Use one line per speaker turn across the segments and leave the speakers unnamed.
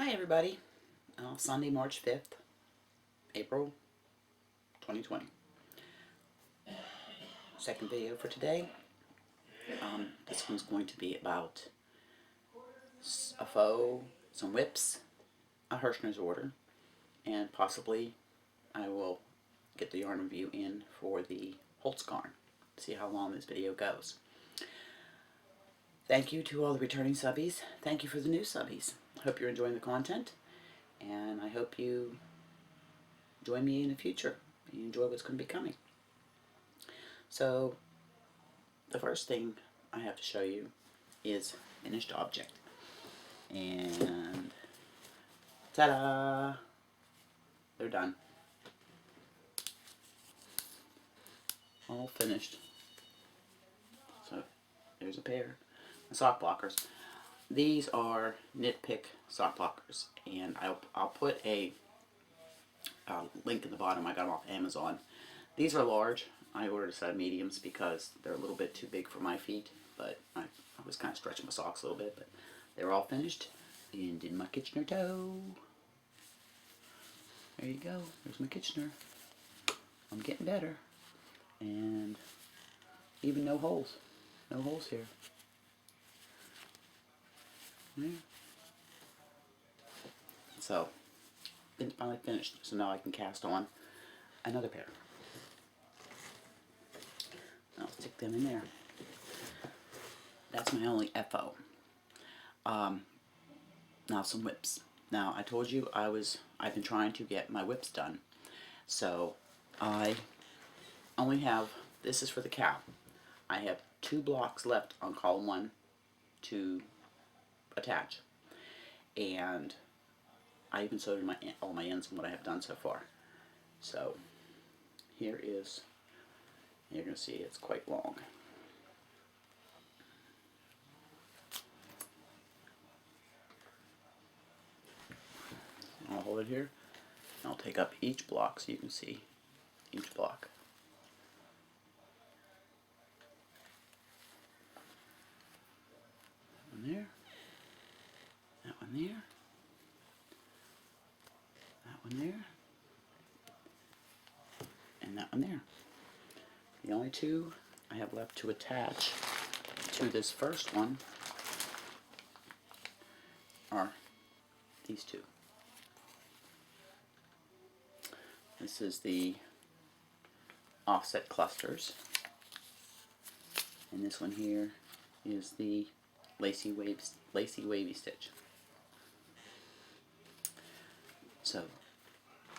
Hi everybody. Sunday, March 5th, April 2020. Second video for today. This one's going to be about a faux, some WIPS, a Hirschner's order, and possibly I will get the yarn review in for the Holtz garn. See how long this video goes. Thank you to all the returning subbies. Thank you for the new subbies. Hope you're enjoying the content, and I hope you join me in the future. You enjoy what's going to be coming. So, the first thing I have to show you is finished object. And ta-da! They're done. All finished. So, there's a pair of sock blockers. These are Nitpick sock blockers, and I'll put a link in the bottom. I got them off Amazon. These are large. I ordered a set of mediums because they're a little bit too big for my feet, but I was kind of stretching my socks a little bit, but they're all finished and in my Kitchener toe. There you go. There's my Kitchener. I'm getting better. And even no holes. No holes here. Yeah. So, it's finally finished. So now I can cast on another pair. I'll stick them in there. That's my only FO. Now some WIPS. Now I told you I've been trying to get my WIPS done. So I only have, this is for the cow. I have 2 blocks left on column 1 to attach. And I even sewed in all my ends and what I have done so far. So here is, you're going to see it's quite long. I'll hold it here. I'll take up each block so you can see each block. That one there. That one there. That one there. And that one there. The only 2 I have left to attach to this first one are these 2. This is the offset clusters, and this one here is the lacy wavy stitch. So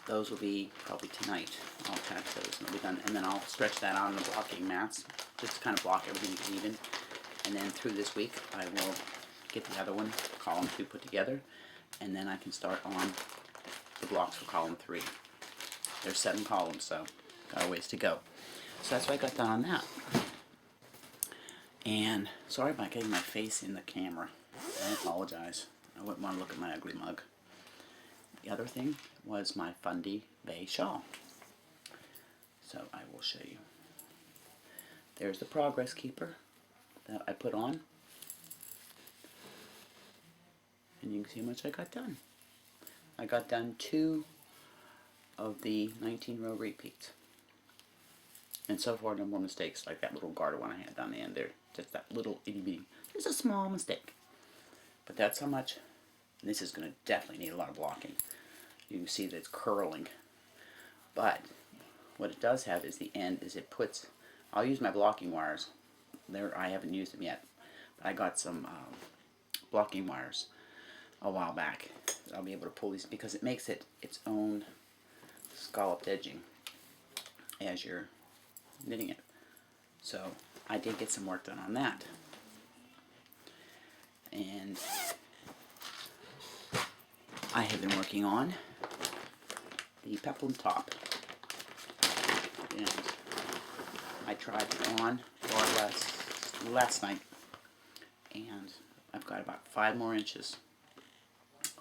those will be probably tonight. I'll attach those and they'll be done, and then I'll stretch that on the blocking mats just to kind of block everything even. And then through this week I will get the other one, column 2, put together, and then I can start on the blocks for column 3. There's 7 columns, so got a ways to go. So that's what I got done on that. And sorry about getting my face in the camera. I apologize. I wouldn't want to look at my ugly mug. The other thing was my Fundy Bay shawl. So I will show you. There's the Progress Keeper that I put on. And you can see how much I got done. I got done 2 of the 19-row repeats. And so far no more mistakes like that little garter one I had down the end there. Just that little itty bitty. There's a small mistake. But that's how much. And this is going to definitely need a lot of blocking. You can see that it's curling. But what it does have is the end is it puts, I'll use my blocking wires. There, I haven't used them yet. But I got some blocking wires a while back. I'll be able to pull these because it makes it its own scalloped edging as you're knitting it. So I did get some work done on that. And I have been working on the peplum top. And I tried it on last night, and I've got about 5 more inches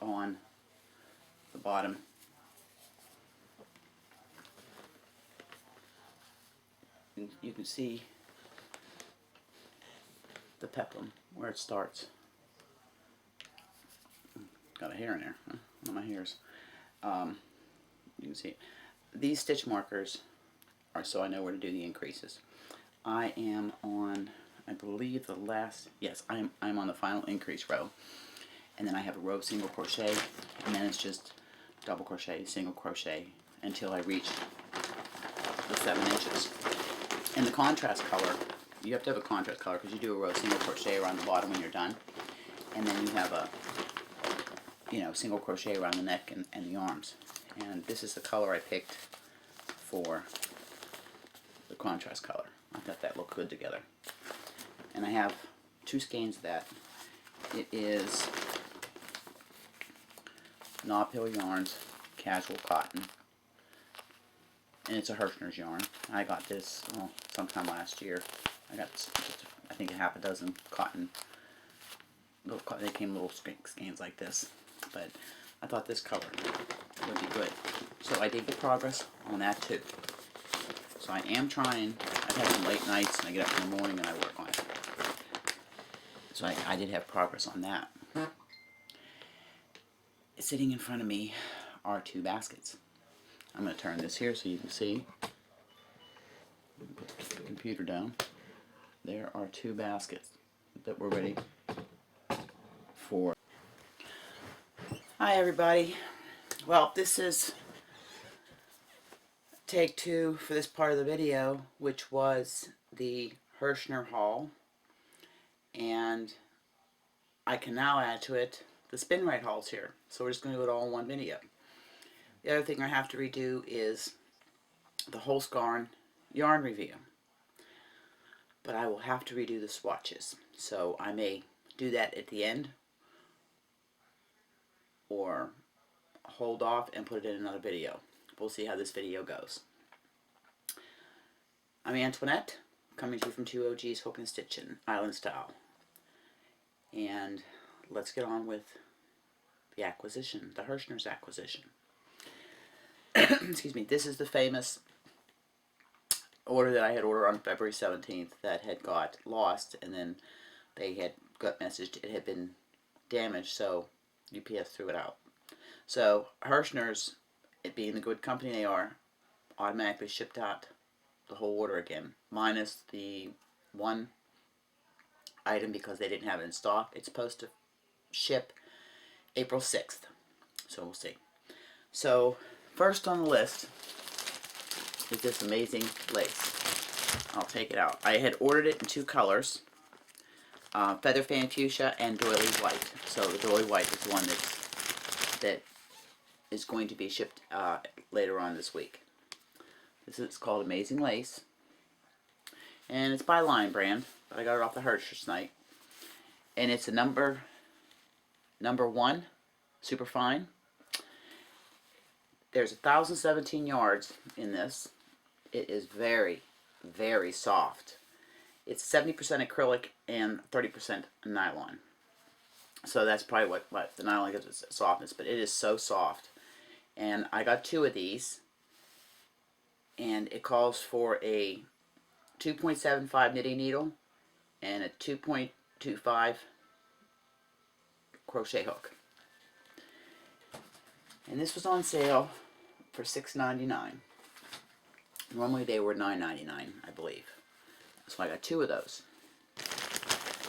on the bottom. And you can see the peplum where it starts. got a hair in there. Huh? One of my hairs. You can see it. These stitch markers are so I know where to do the increases. I am on, I believe the last, yes, I'm on the final increase row. And then I have a row of single crochet, and then it's just double crochet, single crochet, until I reach the 7 inches. And the contrast color, you have to have a contrast color because you do a row of single crochet around the bottom when you're done. And then you have a, single crochet around the neck and the arms. And this is the color I picked for the contrast color. I thought that looked good together. And I have 2 skeins of that. It is Nob Hill Yarns Casual Cotton. And it's a Hirschner's yarn. I got this sometime last year. I got, I think, a half a dozen cotton. They came little skeins like this. But I thought this color would be good. So I did get progress on that too. So I am trying. I've had some late nights and I get up in the morning and I work on it. So I did have progress on that. Sitting in front of me are 2 baskets. I'm going to turn this here so you can see. Put the computer down. There are 2 baskets that we're ready for. Hi everybody. Well, this is take 2 for this part of the video, which was the Hirschner haul, and I can now add to it the spin right hauls here. So we're just going to do it all in one video. The other thing I have to redo is the Holzgarn yarn review, but I will have to redo the swatches, so I may do that at the end or hold off and put it in another video. We'll see how this video goes. I'm Antoinette, coming to you from 2 OGs Hook and Stitchin' Island Style. And let's get on with the acquisition, the Hirschner's acquisition. Excuse me, this is the famous order that I had ordered on February 17th that had got lost, and then they had got messaged it had been damaged, so UPS threw it out. So Hirschner's, it being the good company they are, automatically shipped out the whole order again, minus the one item because they didn't have it in stock. It's supposed to ship April 6th, so we'll see. So first on the list is this amazing lace. I'll take it out. I had ordered it in 2 colors, Feather Fan Fuchsia and Doily White. So the Doily White is the one that is going to be shipped later on this week. This is called Amazing Lace, and it's by Line Brand, but I got it off the Hirschner site, and it's a number 1, super fine. There's 1,017 yards in this. It is very, very soft. It's 70% acrylic and 30% nylon. So that's probably what the nylon gives it softness, but it is so soft. And I got 2 of these, and it calls for a 2.75 knitting needle and a 2.25 crochet hook. And this was on sale for $6.99. Normally they were $9.99, I believe. So I got 2 of those.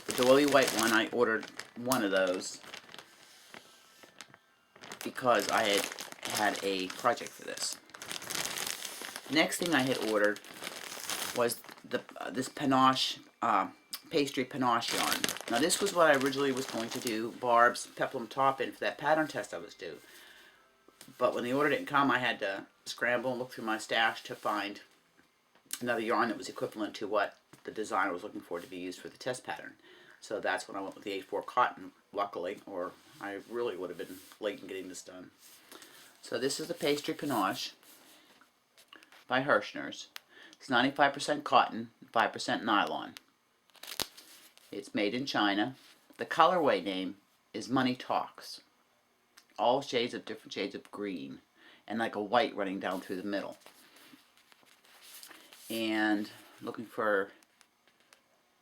The Doily White one, I ordered 1 of those because I had a project for this. Next thing I had ordered was this panache, pastry panache yarn. Now this was what I originally was going to do Barb's peplum top in for that pattern test I was due. But when the order didn't come, I had to scramble and look through my stash to find another yarn that was equivalent to what the designer was looking for to be used for the test pattern. So that's when I went with the A4 cotton, luckily, or I really would have been late in getting this done. So this is the pastry panache by Hirschner's. It's 95% cotton, 5% nylon. It's made in China. The colorway name is Money Talks. All shades of different shades of green, and like a white running down through the middle. And looking for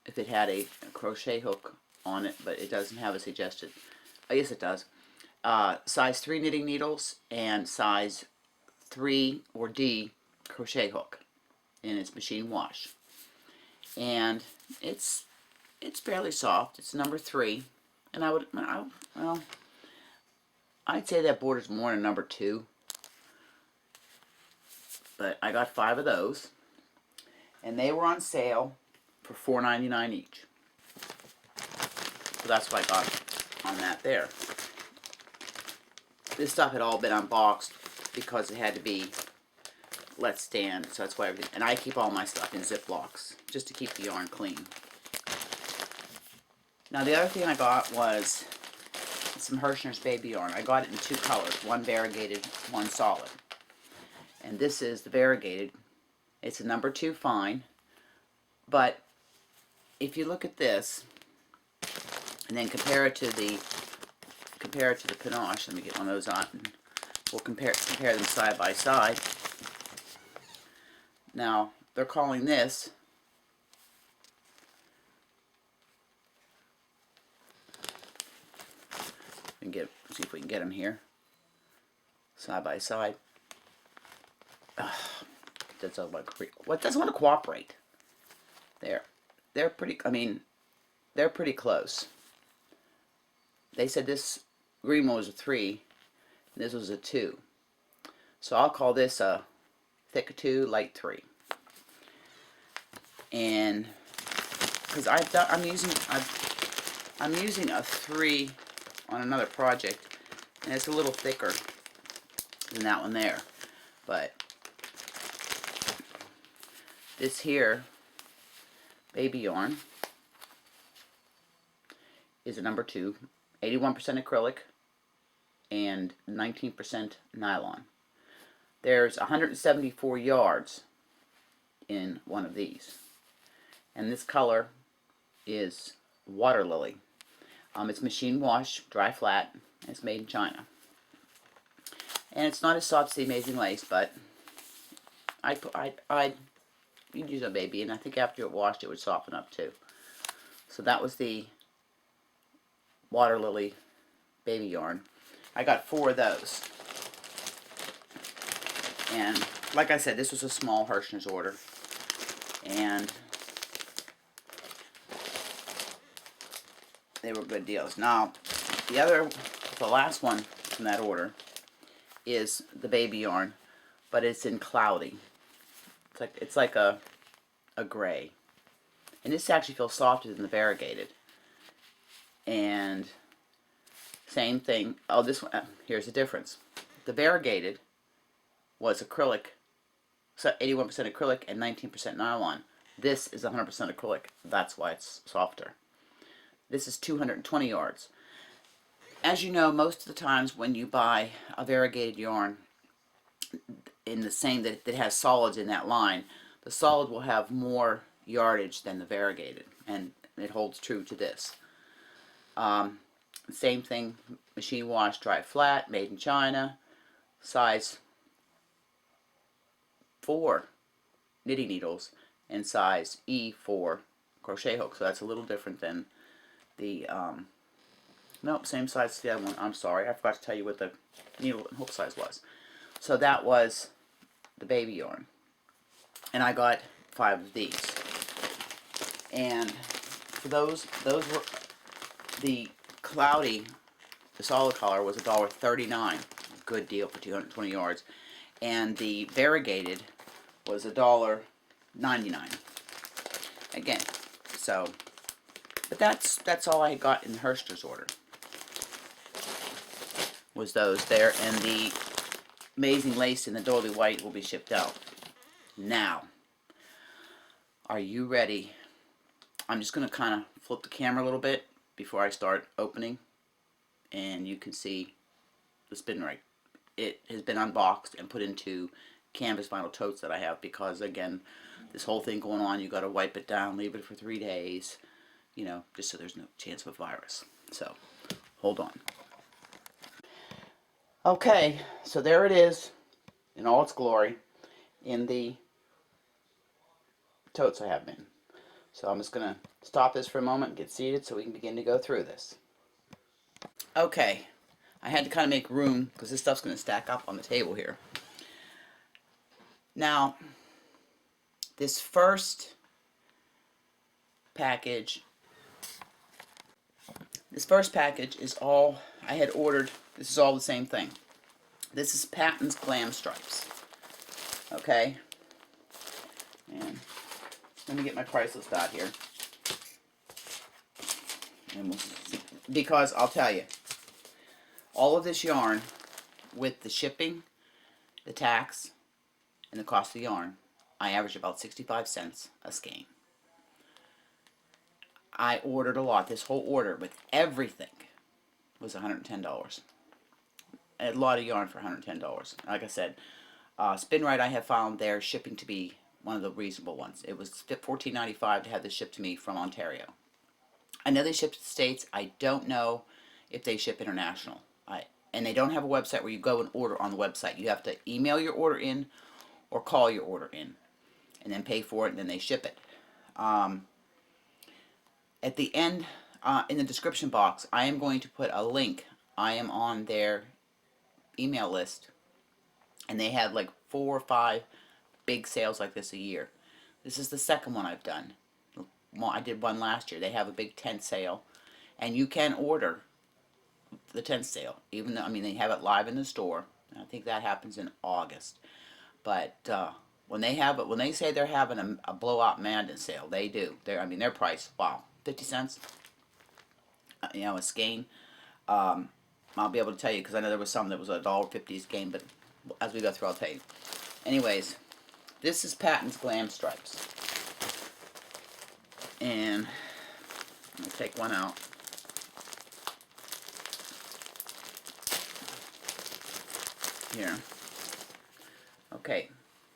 if it had a crochet hook on it, but it doesn't have a suggested. I guess it does. size 3 knitting needles and size 3 or D crochet hook, and it's machine wash. And it's fairly soft. It's number 3, and well, I'd say that borders more than number 2, but I got 5 of those, and they were on sale for $4.99 each. So that's what I got on that there. This stuff had all been unboxed because it had to be let stand, so that's why everything, and I keep all my stuff in Ziplocs just to keep the yarn clean. Now the other thing I got was some Hirschner's baby yarn. I got it in 2 colors, one variegated, one solid. And this is the variegated. It's a number 2 fine, but if you look at this and then compare it to the panache, let me get one of those on, and we'll compare them side by side. Now they're calling this see if we can get them here side by side. That doesn't want to cooperate. They're pretty. I mean, they're pretty close. They said this green one was a 3, and this was a 2. So I'll call this a thick 2, light 3. And because I'm using a 3 on another project, and it's a little thicker than that one there. But this here baby yarn is a number 2, 81% acrylic and 19% nylon. There's 174 yards in one of these, and this color is water lily. It's machine wash, dry flat, and it's made in China. And it's not as soft as the Amazing Lace, but you'd use a baby, and I think after it washed it would soften up too. So that was the water lily baby yarn. I got 4 of those. And like I said, this was a small Hirschner's order. And they were good deals. Now, the last one from that order is the baby yarn, but it's in cloudy. It's like a gray. And this actually feels softer than the variegated. And same thing. Oh, this one, here's the difference. The variegated was acrylic, so 81% acrylic and 19% nylon. This is 100% acrylic. That's why it's softer. This is 220 yards. As you know, most of the times when you buy a variegated yarn in the same that has solids in that line, the solid will have more yardage than the variegated, and it holds true to this. Same thing, machine wash, dry flat, made in China, size 4 knitting needles, and size E for crochet hook. So that's a little different than the, nope, same size as the other one. I'm sorry, I forgot to tell you what the needle and hook size was. So that was the baby yarn. And I got 5 of these. And for those were the cloudy, the solid color was $1.39. Good deal for 220 yards. And the variegated was $1.99. Again, so, but that's all I got in Hirschner's order. Was those there, and the Amazing Lace and the Doily White will be shipped out. Now, are you ready? I'm just going to kind of flip the camera a little bit before I start opening, and you can see the spin rake. It has been unboxed and put into canvas vinyl totes that I have because, again, this whole thing going on, you got to wipe it down, leave it for 3 days, you know, just so there's no chance of a virus. So, hold on. Okay, so there it is in all its glory in the totes I have in. So I'm just going to stop this for a moment and get seated so we can begin to go through this. Okay, I had to kind of make room because this stuff's going to stack up on the table here. Now, this first package is all I had ordered. This is all the same thing. This is Patton's Glam Stripes. Okay? And let me get my price list out here. And we'll see. Because I'll tell you, all of this yarn with the shipping, the tax, and the cost of the yarn, I average about 65 cents a skein. I ordered a lot. This whole order with everything was $110. A lot of yarn for $110. Like I said, Spinrite, I have found their shipping to be one of the reasonable ones. It was $14.95 to have this shipped to me from Ontario. I know they ship to the States. I don't know if they ship international. And they don't have a website where you go and order on the website. You have to email your order in or call your order in and then pay for it, and then they ship it. At the end, in the description box, I am going to put a link. I am on their email list, and they have like 4 or 5 big sales like this a year. This is the second one I've done. Well, I did one last year. They have a big tent sale, and you can order the tent sale, even though, I mean, they have it live in the store. I think that happens in August. But when they have it, when they say they're having a blowout madness sale, they do. I mean, their price, wow, 50 cents. You know, a skein. I'll be able to tell you because I know there was some that was $1.50 a skein, but as we go through, I'll tell you. Anyways, this is Patton's Glam Stripes, and I'm gonna take one out. Here. Okay,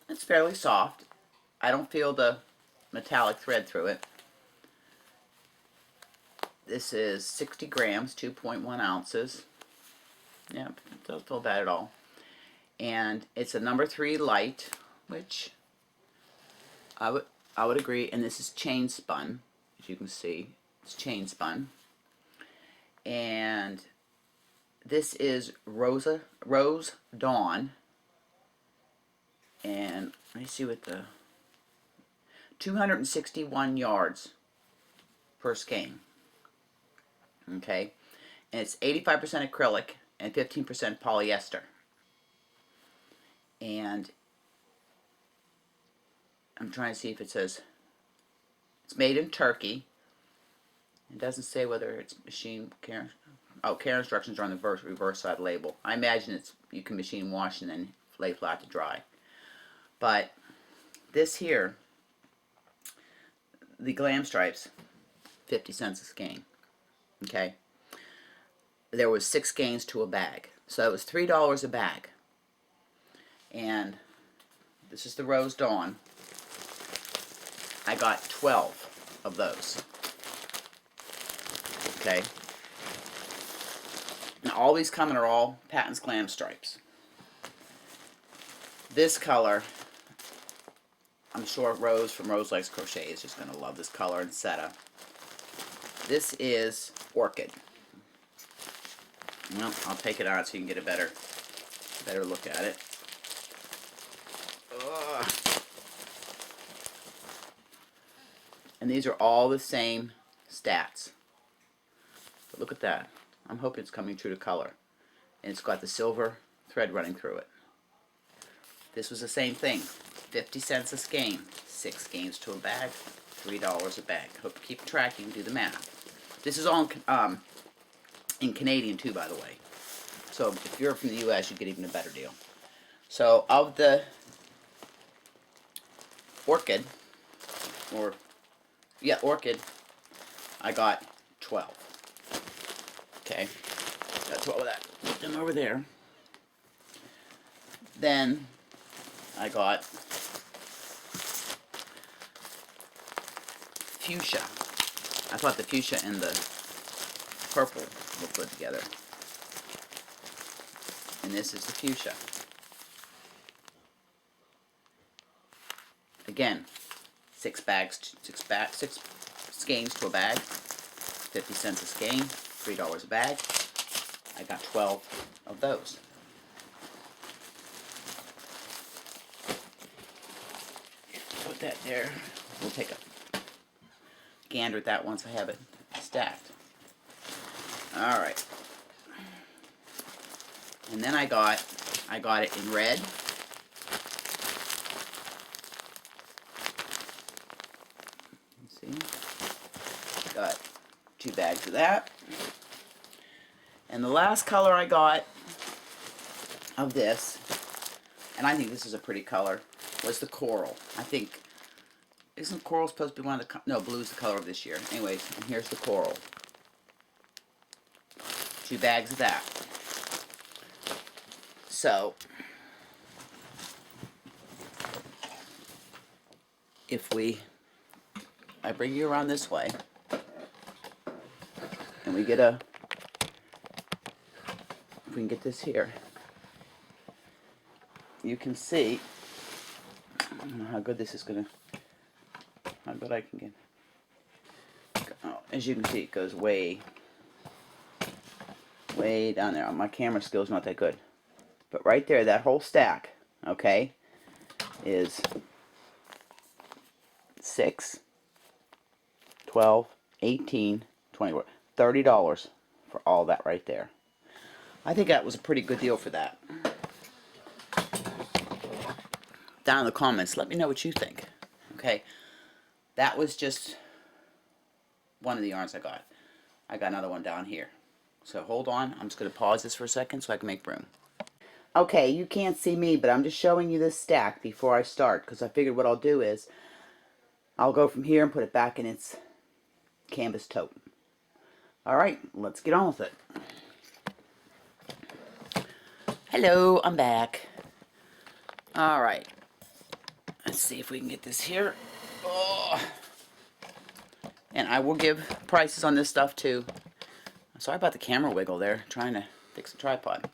it's fairly soft. I don't feel the metallic thread through it. This is 60 grams, 2.1 ounces. Yeah, it doesn't feel bad at all. And it's a number 3 light, which I would agree. And this is chain spun, as you can see. It's chain spun. And this is Rose Dawn. And let me see what the 261 yards per skein. Okay, and it's 85% acrylic and 15% polyester. And I'm trying to see if it says it's made in Turkey. It doesn't say whether it's machine care. Oh, care instructions are on the reverse side label. I imagine it's you can machine wash and then lay flat to dry. But this here, the Glam Stripes, 50 cents a skein. Okay, there was 6 skeins to a bag, so it was $3 a bag. And this is the Rose Dawn. I got 12 of those. Okay, now all these coming are all Patton's Glam Stripes. This color, I'm sure Rose from Rose Likes Crochet is just going to love this color, and Seta. This is Orchid. Well, I'll take it out so you can get a better look at it. Ugh. And these are all the same stats. But look at that. I'm hoping it's coming true to color. And it's got the silver thread running through it. This was the same thing. 50 cents a skein. 6 skeins to a bag. $3 a bag. Hope you keep track. You can do the math. This is all in Canadian too, by the way. So if you're from the U.S., you get even a better deal. So of the Orchid, Orchid, I got 12. Okay, got 12 of that. Put them over there. Then I got fuchsia. I thought the fuchsia and the purple were put together. And this is the fuchsia. Again, 6 skeins to a bag. 50 cents a skein, $3 a bag. I got 12 of those. Put that there. We'll take a gander at that once I have it stacked. Alright. And then I got it in red. See? Got 2 bags of that. And the last color I got of this, and I think this is a pretty color, was the coral. I think, isn't coral supposed to be one of the, no, blue's the color of this year. Anyways, and here's the coral. 2 bags of that. So, if I bring you around this way, and we get if we can get this here, you can see, I don't know how good this is gonna, how good I can get. Oh, as you can see, it goes way down there. My camera skill's not that good. But right there, that whole stack, okay, is 6, 12, 18, 20, $30 for all that right there. I think that was a pretty good deal for that. Down in the comments, let me know what you think. Okay, that was just one of the yarns I got. I got another one down here. So hold on, I'm just going to pause this for a second so I can make room. Okay, you can't see me, but I'm just showing you this stack before I start, because I figured what I'll do is I'll go from here and put it back in its canvas tote. Alright, let's get on with it. Hello, I'm back. Alright, let's see if we can get this here. Oh. And I will give prices on this stuff too. Sorry about the camera wiggle there, trying to fix the tripod.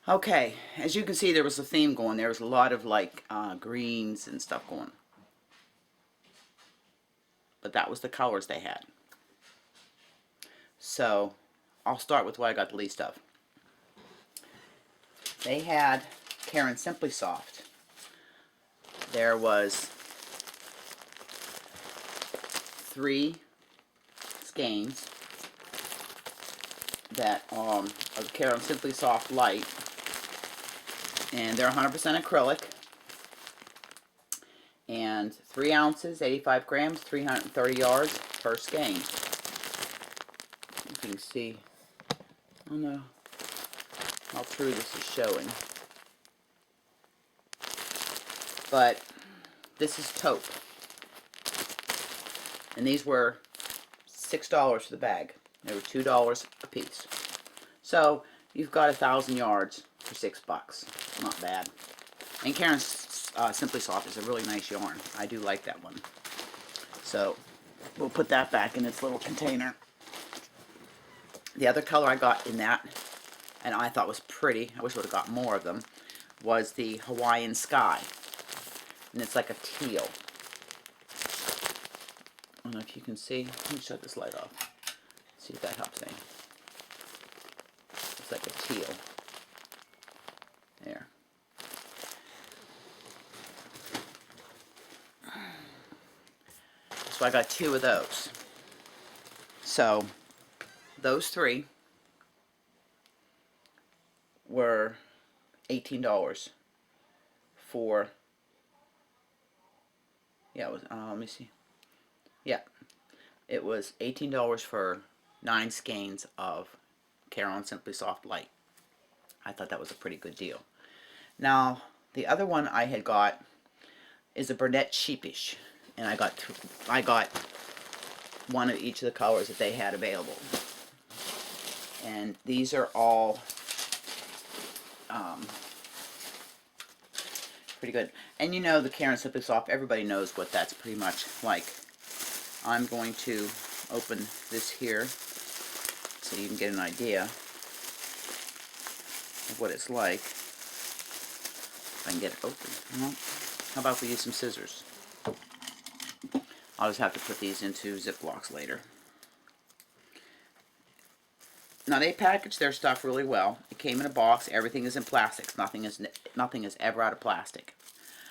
Okay, as you can see, there was a theme going. There was a lot of like greens and stuff going. But that was the colors they had. So, I'll start with what I got the least of. They had Karen Simply Soft. There was 3 skeins that of Karen Simply Soft Light. And they're 100% acrylic, and 3 ounces, 85 grams, 330 yards per skein. You can see, I don't know how true this is showing, but this is taupe, and these were $6 for the bag. They were $2 a piece. So you've got 1,000 yards for $6. Not bad. And Karen's Simply Soft is a really nice yarn. I do like that one. So we'll put that back in its little container. The other color I got in that, and I thought was pretty, I wish I would have got more of them, was the Hawaiian Sky. And it's like a teal. I don't know if you can see. Let me shut this light off. See if that helps any. It's like a teal. There. So I got 2 of those. So those 3 were $18 for, yeah, it was, let me see. Yeah, it was $18 for 9 skeins of Karen Simply Soft Light. I thought that was a pretty good deal. Now, the other one I had got is a Burnett Sheepish, and I got one of each of the colors that they had available. And these are all pretty good. And you know the Karen Simply Soft, everybody knows what that's pretty much like. I'm going to open this here so you can get an idea of what it's like. If I can get it open. Well, how about we use some scissors? I'll just have to put these into Ziplocs later. Now they package their stuff really well. It came in a box. Everything is in plastics. Nothing is ever out of plastic.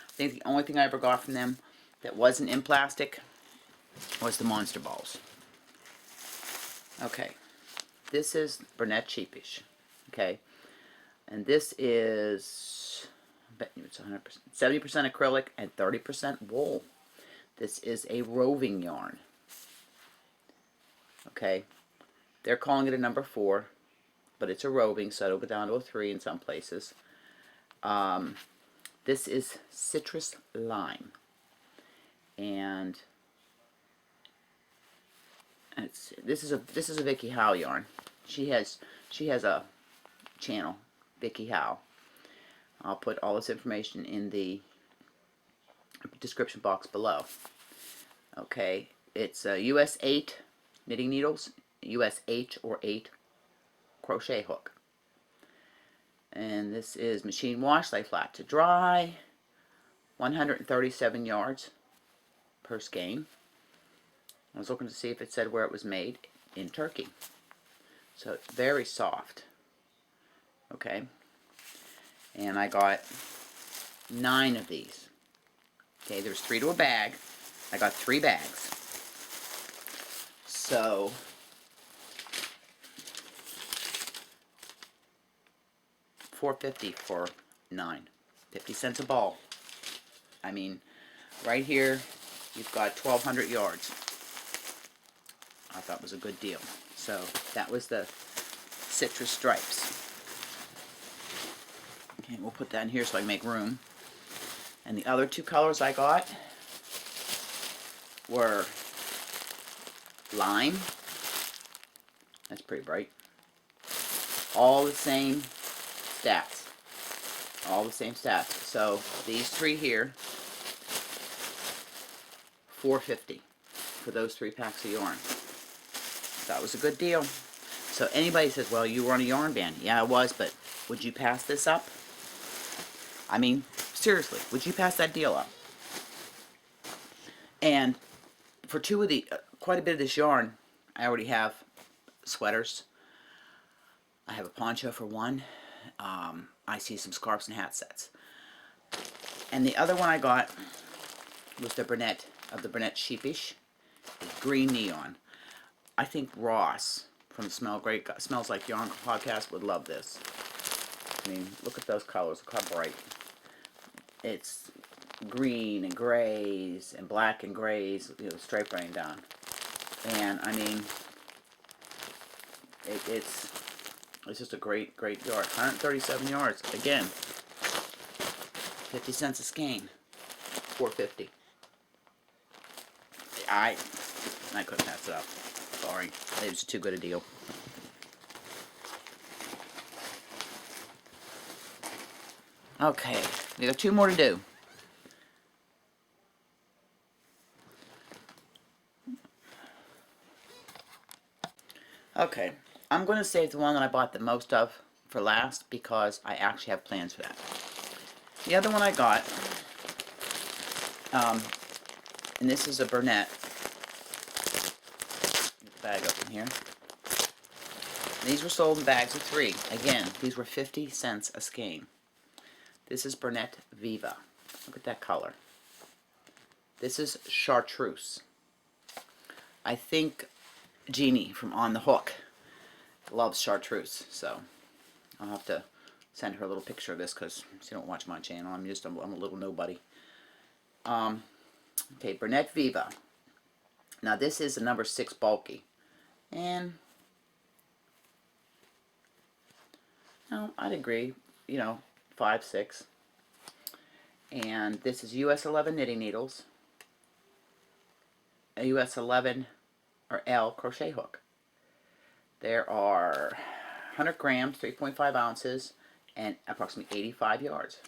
I think the only thing I ever got from them that wasn't in plastic was the Monster Balls. Okay, this is Burnett Sheepish. Okay, and this is, I bet you it's 100%, 70% acrylic and 30% wool. This is a roving yarn. Okay, they're calling it a number 4, but it's a roving, so it'll go down to a 3 in some places. This is citrus lime, and this is a Vicky Howe yarn. She has a channel, Vicky Howe. I'll put all this information in the description box below. Okay, it's US 8 knitting needles, US H or 8 crochet hook. And this is machine wash, lay flat to dry, 137 yards per skein. I was looking to see if it said where it was made. In Turkey. So it's very soft. Okay. And I got 9 of these. Okay, there's 3 to a bag. I got 3 bags. So $4.50 for 9. 50 cents a ball. I mean, right here you've got 1,200 yards. I thought was a good deal. So that was the citrus stripes. Okay, we'll put that in here so I can make room. And the other 2 colors I got were lime. That's pretty bright. All the same stats. All the same stats. So these 3 here, $4.50 for those 3 packs of yarn. That was a good deal. So anybody says, well, you were on a yarn ban. Yeah, I was, but would you pass this up? I mean, seriously, would you pass that deal up? And for 2 of the, quite a bit of this yarn, I already have sweaters. I have a poncho for 1. I see some scarves and hat sets. And the other one I got was the Burnett, of the Burnett Sheepish. It's green neon. I think Ross from Smells Like Yarn podcast would love this. I mean, look at those colors. Look how bright. It's green and grays and black and grays, you know, stripe running down. And I mean, it's just a great yard. 137 yards. Again, 50 cents a skein. $4.50. I couldn't pass it up. Sorry. It was too good a deal. Okay. We got 2 more to do. Okay. I'm going to save the one that I bought the most of for last because I actually have plans for that. The other one I got, and this is a Burnett. Bag open here. These were sold in bags of 3. Again, these were 50 cents a skein. This is Burnett Viva. Look at that color. This is chartreuse. I think Jeannie from On the Hook loves chartreuse, so I'll have to send her a little picture of this because she don't watch my channel. I'm a little nobody. Okay, Burnett Viva. Now this is a number 6 bulky. And no, I'd agree, you know, 5, 6. And this is US 11 knitting needles, a US 11 or L crochet hook. There are 100 grams, 3.5 ounces, and approximately 85 yards.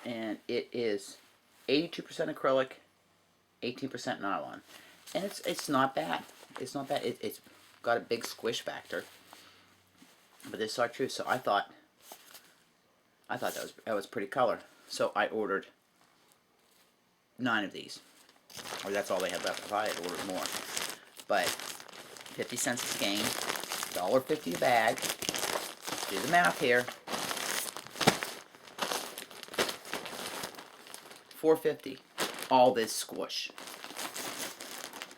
And it is 82% acrylic, 18% nylon. And it's not bad. It's not bad. It's got a big squish factor. But it's chartreuse, so I thought that was pretty color. So I ordered 9 of these. Or that's all they had left. If I had ordered more. But 50 cents a skein. $1.50 a bag. Do the math here. $4.50. All this squish.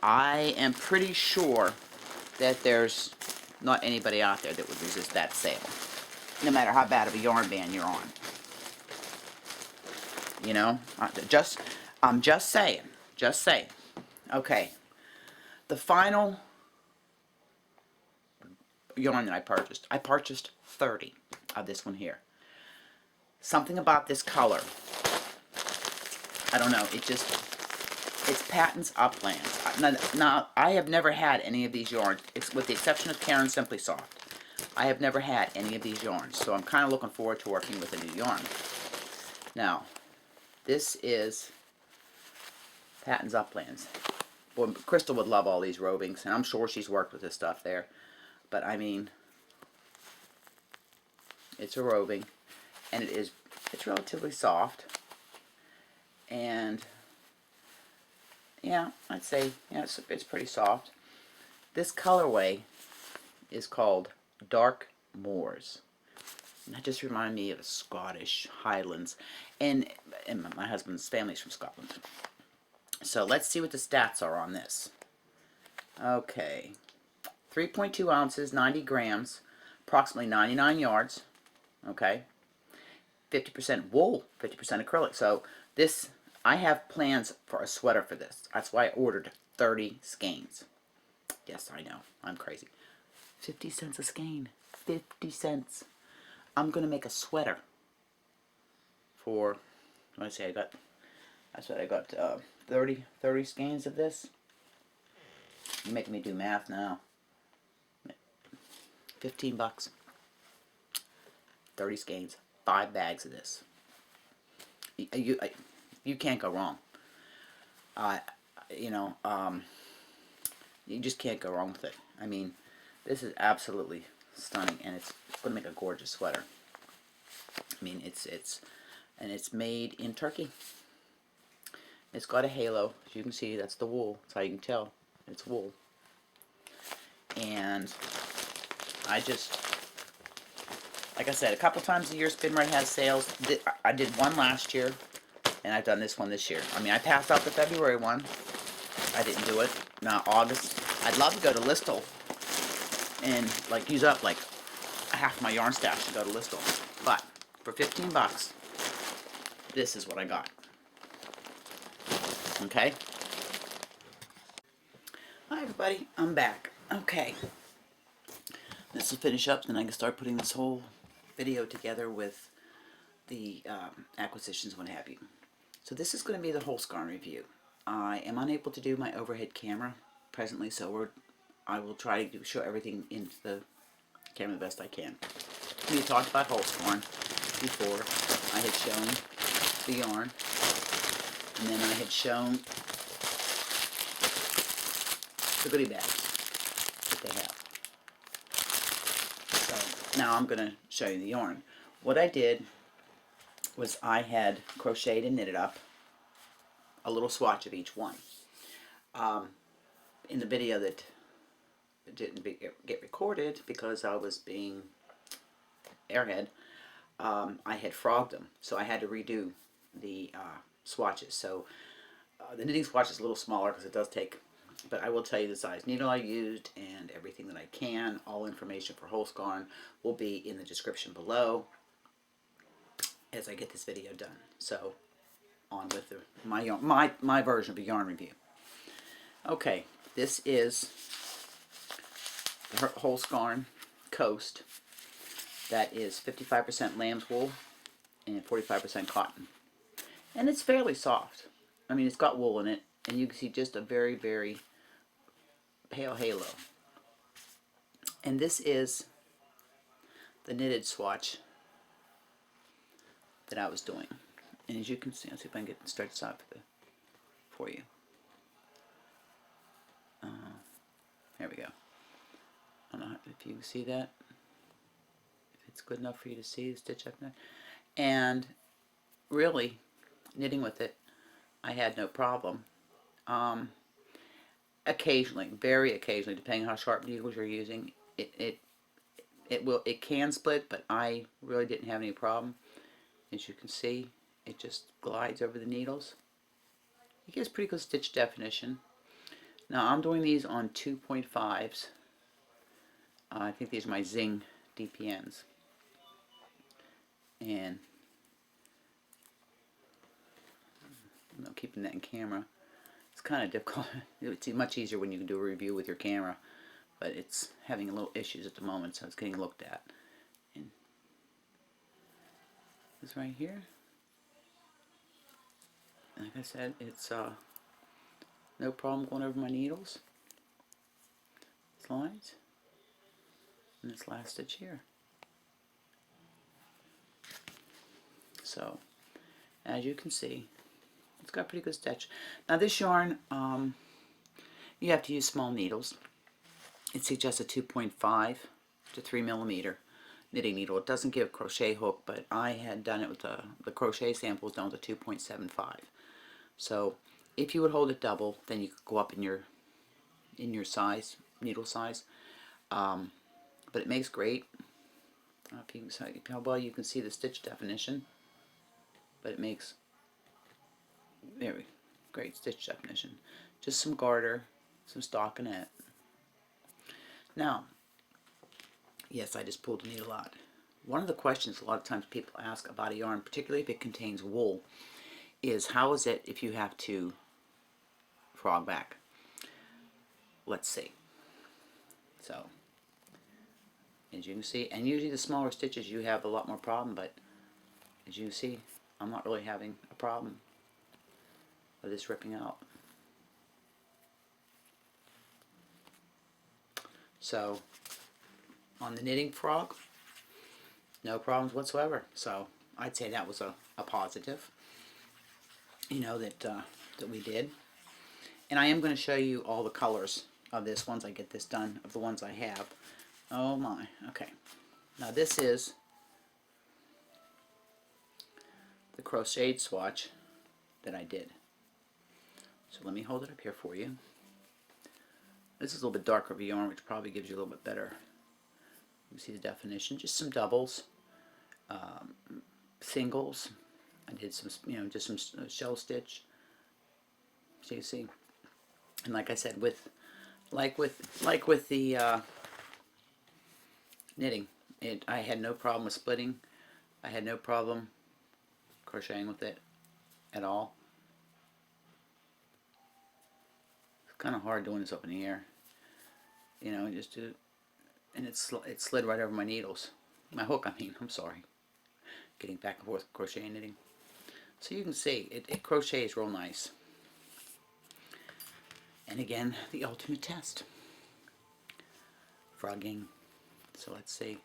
I am pretty sure that there's not anybody out there that would resist that sale, no matter how bad of a yarn band you're on. You know, I'm just saying. Okay, the final yarn that I purchased 30 of this one here. Something about this color, I don't know, it's Patton's Uplands. Now, I have never had any of these yarns, with the exception of Karen Simply Soft. I have never had any of these yarns, so I'm kind of looking forward to working with a new yarn. Now, this is Patton's Uplands. Boy, Crystal would love all these rovings, and I'm sure she's worked with this stuff there. But, I mean, it's a roving, and it's relatively soft. And yeah, I'd say, yeah, it's pretty soft. This colorway is called Dark Moors. And that just reminded me of Scottish Highlands. And my husband's family's from Scotland. So let's see what the stats are on this. Okay. 3.2 ounces, 90 grams, approximately 99 yards. Okay. 50% wool, 50% acrylic. So this, I have plans for a sweater for this. That's why I ordered 30 skeins. Yes, I know. I'm crazy. 50 cents a skein. 50 cents. I'm going to make a sweater for, let me see, that's what I got, 30 skeins of this. You're making me do math now. 15 bucks. 30 skeins. 5 bags of this. You can't go wrong. You know, you just can't go wrong with it. I mean, this is absolutely stunning, and it's going to make a gorgeous sweater. I mean, it's made in Turkey. It's got a halo. As you can see, that's the wool. That's how you can tell it's wool. And I just, like I said, a couple times a year Spin Right has sales. I did one last year, and I've done this one this year. I mean, I passed out the February one. I didn't do it. Now, August, I'd love to go to Listle and, like, use up, like, half my yarn stash to go to Listle. But, for 15 bucks, this is what I got. Okay? Hi, everybody. I'm back. Okay. This will finish up, then I can start putting this whole video together with the acquisitions and what have you. So this is going to be the Holskarn review. I am unable to do my overhead camera presently, so I will try to show everything into the camera the best I can. We talked about Holskarn before. I had shown the yarn, and then I had shown the goodie bags that they have. So now I'm going to show you the yarn. What I did was I had crocheted and knitted up a little swatch of each one. In the video that didn't get recorded because I was being airhead, I had frogged them, so I had to redo the swatches. So the knitting swatch is a little smaller because it does take, but I will tell you the size needle I used and everything that I can. All information for Holskarn will be in the description below as I get this video done. So on with my version of a yarn review. Okay, this is the Holskarn Coast. That is 55% lamb's wool and 45% cotton. And it's fairly soft. I mean, it's got wool in it, and you can see just a very, very pale halo. And this is the knitted swatch that I was doing. And as you can see, I'll see if I can get stretched out for you. There we go. I don't know if you can see that. If it's good enough for you to see the stitch I've done. And really, knitting with it, I had no problem. Occasionally, very occasionally, depending on how sharp needles you're using, it It can split, but I really didn't have any problem. As you can see, it just glides over the needles. It gives pretty good stitch definition. Now I'm doing these on 2.5s. I think these are my Zing DPNs. And I'm keeping that in camera. It's kind of difficult. It's much easier when you can do a review with your camera, but it's having a little issues at the moment, so it's getting looked at. And this right here, like I said, it's no problem going over my needles. Slides, and this last stitch here. So, as you can see, it's got pretty good stitch. Now this yarn, you have to use small needles. It suggests a 2.5 to 3 millimeter knitting needle. It doesn't give a crochet hook, but I had done it with the crochet sample was done with a 2.75. So if you would hold it double, then you could go up in your size, needle size. But it makes great. I don't know if you can see how well you can see the stitch definition, but it makes very great stitch definition. Just some garter, some stockinette. Now, yes, I just pulled the needle out. One of the questions a lot of times people ask about a yarn, particularly if it contains wool, is how is it if you have to frog back? Let's see. So, as you can see, and usually the smaller stitches you have a lot more problem, but as you can see, I'm not really having a problem with this ripping out. So, on the knitting frog, no problems whatsoever. So, I'd say that was a positive, you know, that we did. And I am going to show you all the colors of this once I get this done, of the ones I have. Oh my, okay. Now this is the crocheted swatch that I did. So let me hold it up here for you. This is a little bit darker of a yarn, which probably gives you a little bit better. You see the definition. Just some doubles, singles. I did some, you know, just some shell stitch. So you see, and like I said, like with the knitting, I had no problem with splitting. I had no problem crocheting with it at all. It's kind of hard doing this up in the air, you know, just to, and it slid right over my needles. My hook, I mean, I'm sorry. Getting back and forth crochet and knitting. So you can see, it crochets real nice. And again, the ultimate test. Frogging. So let's see.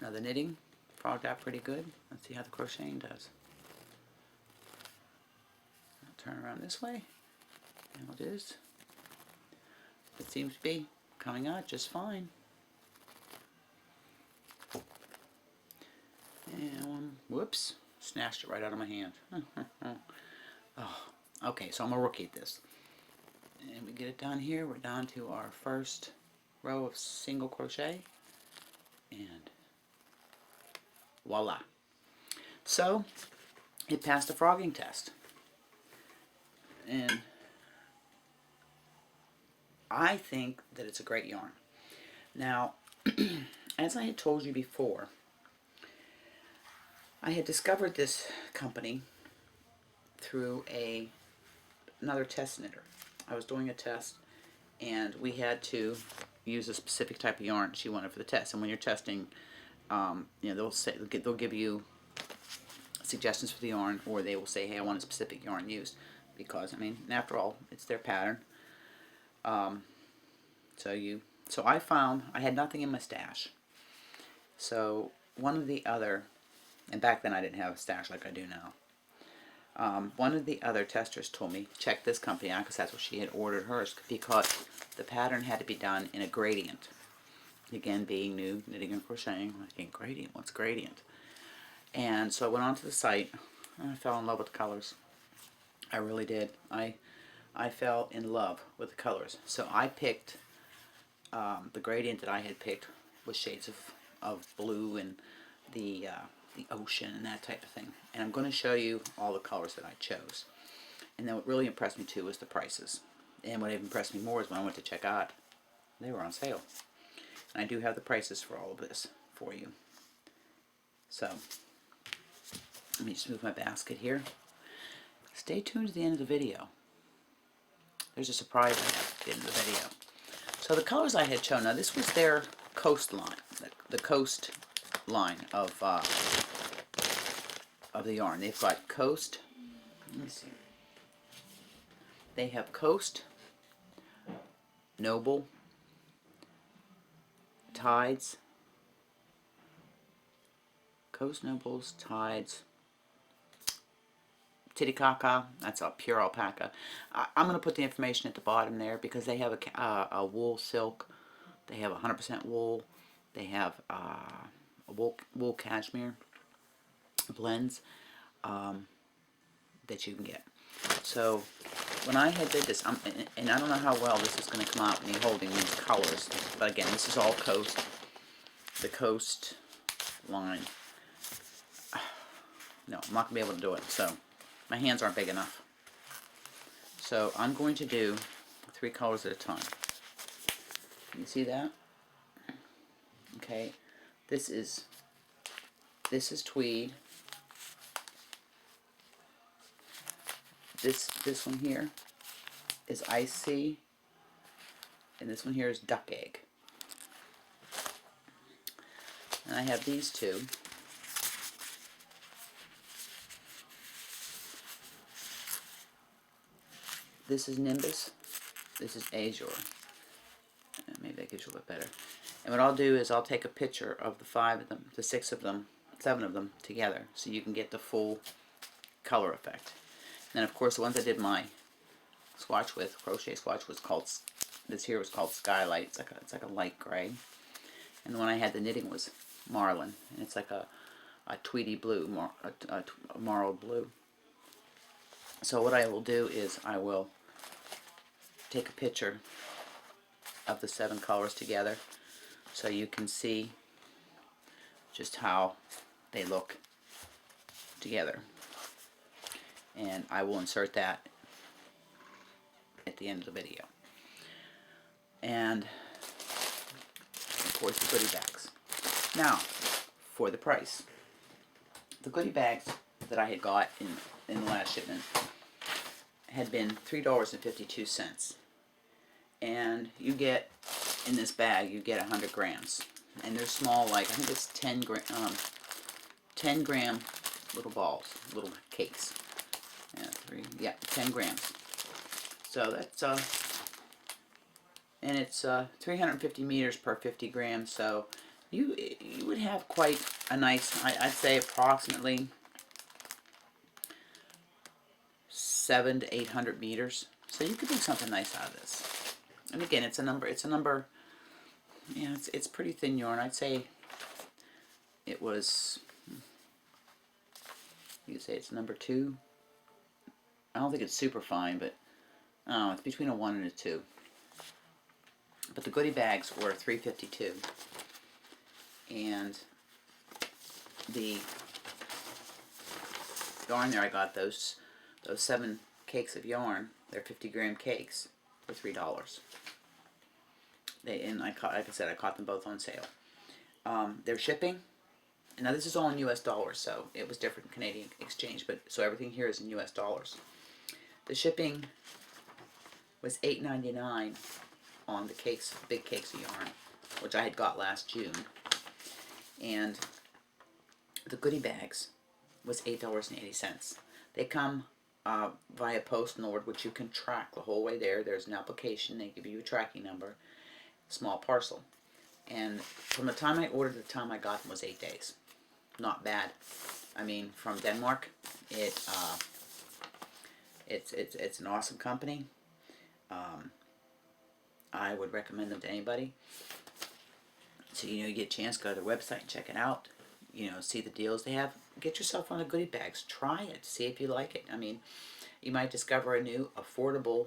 Now the knitting frogged out pretty good. Let's see how the crocheting does. I'll turn around this way. And it is. It seems to be coming out just fine. And whoops, snatched it right out of my hand. Oh, okay, so I'm a rookie at this. And we get it down here. We're down to our first row of single crochet, and voila. So it passed the frogging test, and I think that it's a great yarn. Now, as I had told you before, I had discovered this company through another test knitter. I was doing a test, and we had to use a specific type of yarn she wanted for the test. And when you're testing, you know, they'll give you suggestions for the yarn, or they will say, hey, I want a specific yarn used, because I mean, after all, it's their pattern. So I found I had nothing in my stash. So one of the other, and back then I didn't have a stash like I do now. One of the other testers told me, check this company out, because that's what she had ordered hers, because the pattern had to be done in a gradient. Again, being new, knitting and crocheting, I think gradient, what's gradient? And so I went onto the site, and I fell in love with the colors. I really did. I fell in love with the colors. So I picked the gradient that I had picked with shades of blue and the ocean and that type of thing. And I'm going to show you all the colors that I chose. And then what really impressed me too was the prices. And what impressed me more is when I went to check out, they were on sale. And I do have the prices for all of this for you. So, let me just move my basket here. Stay tuned to the end of the video. There's a surprise I have at the end of the video. So the colors I had shown, now this was their coastline, the coast line of the yarn. They've got coast, let me see. They have coast, noble, tides, coast nobles, tides, Titicaca, that's a pure alpaca. I'm going to put the information at the bottom there because they have a wool silk, they have 100% wool, they have a wool cashmere blends that you can get. So when I had did this, and I don't know how well this is going to come out me holding these colors, but again, this is all coast, the coast line. No, I'm not going to be able to do it, so my hands aren't big enough. So I'm going to do 3 colors at a time. You see that? Okay. This is tweed. This one here is icy, and this one here is duck egg. And I have these two. This is Nimbus. This is Azure. Maybe that gives you a little bit better. And what I'll do is I'll take a picture of the 5 of them, the 6 of them, 7 of them together, so you can get the full color effect. And then of course the ones I did my swatch with, crochet swatch, was called, this here was called Skylight. It's like a light gray. And the one I had the knitting was Marlin, and it's like a tweedy blue, a marled blue. So what I will do is I will take a picture of the 7 colors together so you can see just how they look together. And I will insert that at the end of the video. And of course the goodie bags. Now, for the price. The goodie bags that I had got in the last shipment had been $3.52. And you get, in this bag, you get 100 grams. And they're small, like, I think it's 10 gram little balls, little cakes. Yeah, 10 grams. So that's, and it's 350 meters per 50 grams, so you would have quite a nice, I'd say approximately 700 to 800 meters. So you could do something nice out of this. And again, it's a number, yeah, it's pretty thin yarn. I'd say it was, you could say it's number 2. I don't think it's super fine, but I don't know, it's between a 1 and a 2. But the goodie bags were $3.52, and the yarn there, I got those 7 cakes of yarn. They're 50 gram cakes for $3. And like I said, I caught them both on sale. Their shipping. Now this is all in US dollars, so it was different Canadian exchange, but so everything here is in US dollars. The shipping was $8.99 on the cakes, big cakes of yarn, which I had got last June. And the goodie bags was $8.80. They come via Post Nord, which you can track the whole way there. There's an application, they give you a tracking number, small parcel. And from the time I ordered to the time I got them was 8 days. Not bad. I mean, from Denmark, it's an awesome company. I would recommend them to anybody. So you get a chance, go to their website and check it out. See the deals they have. Get yourself one of the goodie bags. Try it. See if you like it. I mean, you might discover a new affordable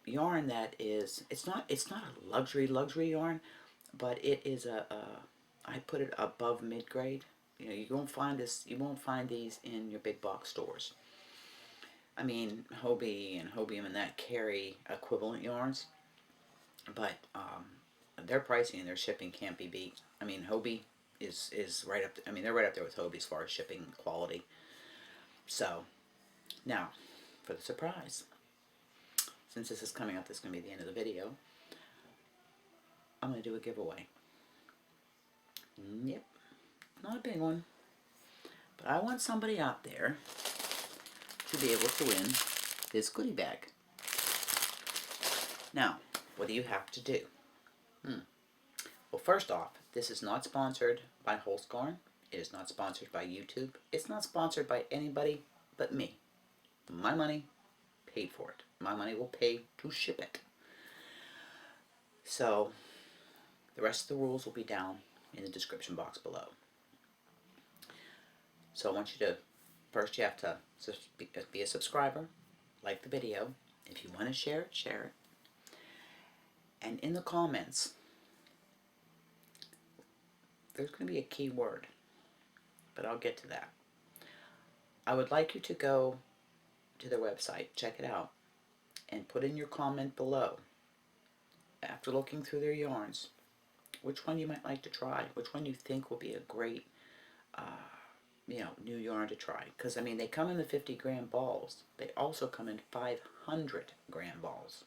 yarn that is. It's not a luxury yarn. but it is I put it above mid-grade. You know, you won't find this. You won't find these in your big box stores. I mean, Hobie and Hobium and that carry equivalent yarns, but their pricing and their shipping can't be beat. I mean, Hobie is right up. I mean, they're right up there with Hobie as far as shipping quality. So, now, for the surprise, since this is coming up, this is going to be the end of the video. I'm going to do a giveaway. Yep, not a big one, but I want somebody out there to be able to win this goodie bag. Now, what do you have to do? Well, first off, this is not sponsored by Holscorn. It is not sponsored by YouTube. It's not sponsored by anybody but me. My money paid for it. My money will pay to ship it. So, the rest of the rules will be down in the description box below. So I want you to, first you have to be a subscriber, like the video. If you want to share it, share it. And in the comments, there's going to be a key word, but I'll get to that. I would like you to go to their website, check it out, and put in your comment below, after looking through their yarns, which one you might like to try, which one you think will be a great new yarn to try. Because, I mean, they come in the 50-gram balls. They also come in 500-gram balls.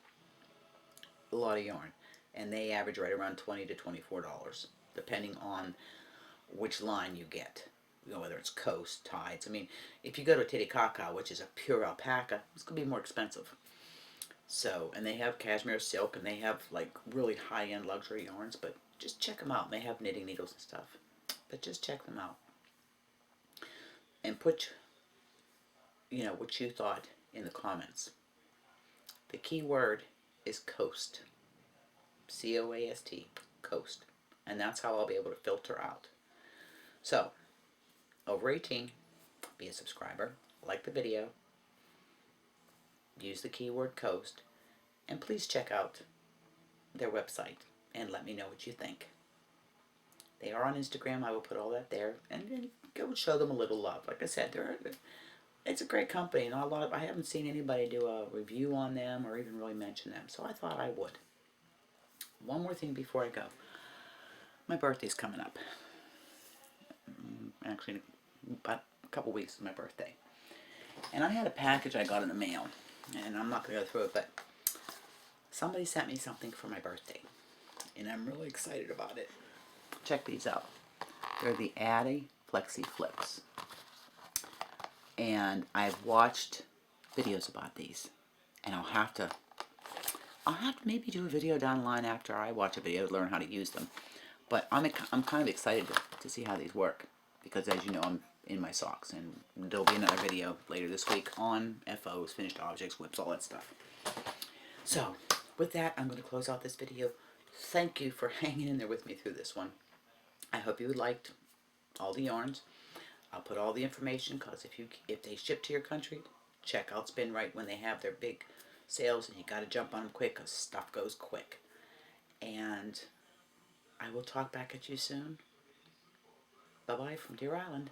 A lot of yarn. And they average right around $20 to $24, depending on which line you get. You know, whether it's Coast, Tides. I mean, if you go to Titicaca, which is a pure alpaca, it's going to be more expensive. So, and they have cashmere silk, and they have, like, really high-end luxury yarns, but just check them out. They have knitting needles and stuff. But just check them out. And put, what you thought in the comments. The key word is Coast. C-O-A-S-T. Coast. And that's how I'll be able to filter out. So, over 18, be a subscriber, like the video, use the keyword Coast, and please check out their website and let me know what you think. They are on Instagram. I will put all that there, and go show them a little love. Like I said, it's a great company, and I haven't seen anybody do a review on them or even really mention them, so I thought I would. One more thing before I go. My birthday's coming up. Actually, about a couple weeks is my birthday. And I had a package I got in the mail, and I'm not going to go through it, but somebody sent me something for my birthday, and I'm really excited about it. Check these out. They're the Addy Flexi Flips. And I've watched videos about these, and I'll have to maybe do a video down the line after I watch a video to learn how to use them. But I'm kind of excited to see how these work, because as you know, I'm in my socks, and there'll be another video later this week on FOs, finished objects, WIPS, all that stuff. So, with that, I'm going to close out this video. Thank you for hanging in there with me through this one. I hope you liked all the yarns. I'll put all the information, because if they ship to your country, check out Spin Right when they have their big sales, and you got to jump on them quick, because stuff goes quick. And I will talk back at you soon. Bye-bye from Deer Island.